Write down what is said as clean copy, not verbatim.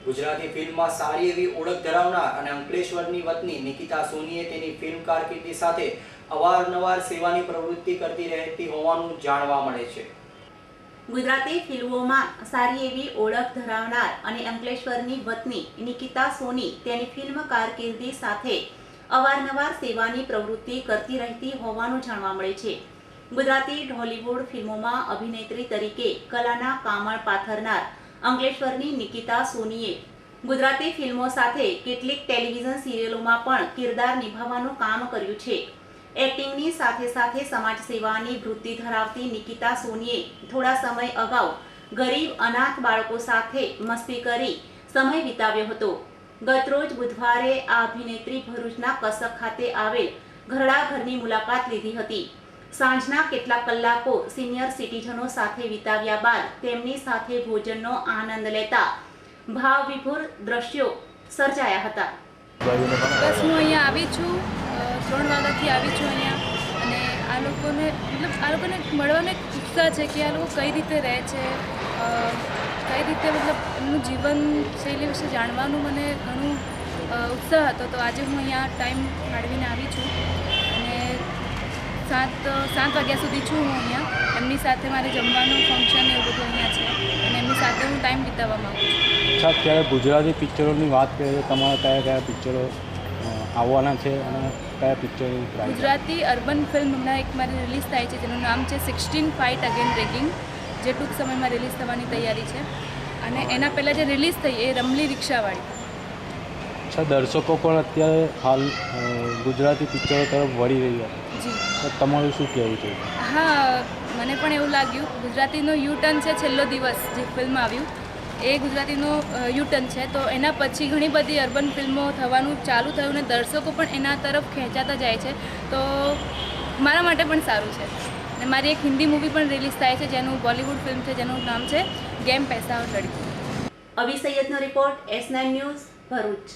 ગુજરાતી ફિલ્મમાં સારી એવી ઓળખ ધરાવનાર અને અંકલેશ્વરની વતની નિકિતા સોનીએ તેની ફિલ્મ કારકિર્દી સાથે અવારનવાર સેવાની પ્રવૃત્તિ કરતી રહેતી હોવાનું જાણવા મળે છે। ગુજરાતી ફિલ્મોમાં સારી એવી ઓળખ ધરાવનાર અને અંકલેશ્વરની વતની નિકિતા સોની તેની ફિલ્મ કારકિર્દી સાથે અવારનવાર સેવાની પ્રવૃત્તિ કરતી રહેતી હોવાનું જાણવા મળે છે। ગુજરાતી હોલીવુડ ફિલ્મોમાં અભિનેત્રી તરીકે કલાના કામળ પાથરનાર અંકલેશ્વરની નિકિતા સોનીએ ગુજરાતી ફિલ્મો સાથે કેટલીક ટેલિવિઝન સિરિયલોમાં પણ કિરદાર નિભાવવાનું કામ કર્યું છે। એક્ટિંગની સાથે સાથે સમાજ સેવાની વૃત્તિ ધરાવતી નિકિતા સોનીએ થોડા સમય અગાઉ ગરીબ અનાથ બાળકો સાથે મસ્તી કરી સમય વિતાવ્યો હતો। ગતરોજ બુધવારે આ અભિનેત્રી ભરૂચના કસક ખાતે આવેલ ઘરડા ઘરની મુલાકાત લીધી હતી। સાંજના કેટલાક કલાકો સિનિયર સિટીઝનો સાથે વિતાવ્યા બાદ તેમની સાથે ભોજનનો આનંદ લેતા ભાવવિભોર દ્રશ્યો સર્જાયા હતા। બસ હું અહીંયા આવી છું, 3 વાગ્યાથી આવી છું અહીંયા, અને આ લોકોને મળવાનો એક ઉત્સાહ છે કે આ લોકો કઈ રીતે રહે છે, કઈ રીતે એમનું જીવન શૈલી વિશે જાણવાનું મને ઘણું ઉત્સાહ હતો। તો આજે હું અહીંયા ટાઈમ ફાળવીને આવી છું અને 7 વાગ્યા સુધી છું હું અહીંયા। એમની સાથે મારે જમવાનું ફંક્શન એવું બધું અહીંયા છે અને એમની સાથે હું ટાઈમ વિતાવવા માગું છું। અચ્છા, અત્યારે ગુજરાતી પિક્ચરોની વાત કરીએ તો તમારા કયા કયા પિક્ચરો આવવાના છે અને કયા પિક્ચરોની પ્રાઇસ? ગુજરાતી અર્બન ફિલ્મ હમણાં એક મારી રિલીઝ થાય છે જેનું નામ છે 16 ફાઇટ અગેન રેગિંગ, જે ટૂંક સમયમાં રિલીઝ થવાની તૈયારી છે। અને એના પહેલાં જે રિલીઝ થઈ એ રમલી રિક્ષાવાળી। અચ્છા, દર્શકો પણ અત્યારે હાલ ગુજરાતી પિક્ચરો તરફ વળી રહ્યા જી, તો તમારું શું કહેવું છે? હા, મને પણ એવું લાગ્યું। ગુજરાતીનો યુટર્ન છે છેલ્લો દિવસ જે ફિલ્મ આવ્યું એ ગુજરાતીનો યુટર્ન છે, તો એના પછી ઘણી બધી અર્બન ફિલ્મો થવાનું ચાલુ થયું ને દર્શકો પણ એના તરફ ખેંચાતા જાય છે, તો મારા માટે પણ સારું છે। અને મારી એક હિન્દી મૂવી પણ રિલીઝ થાય છે જેનું બોલિવૂડ ફિલ્મ છે જેનું નામ છે ગેમ પૈસા ઓર લડકી। અભી સૈયદનો રિપોર્ટ S9 ન્યૂઝ ભરૂચ।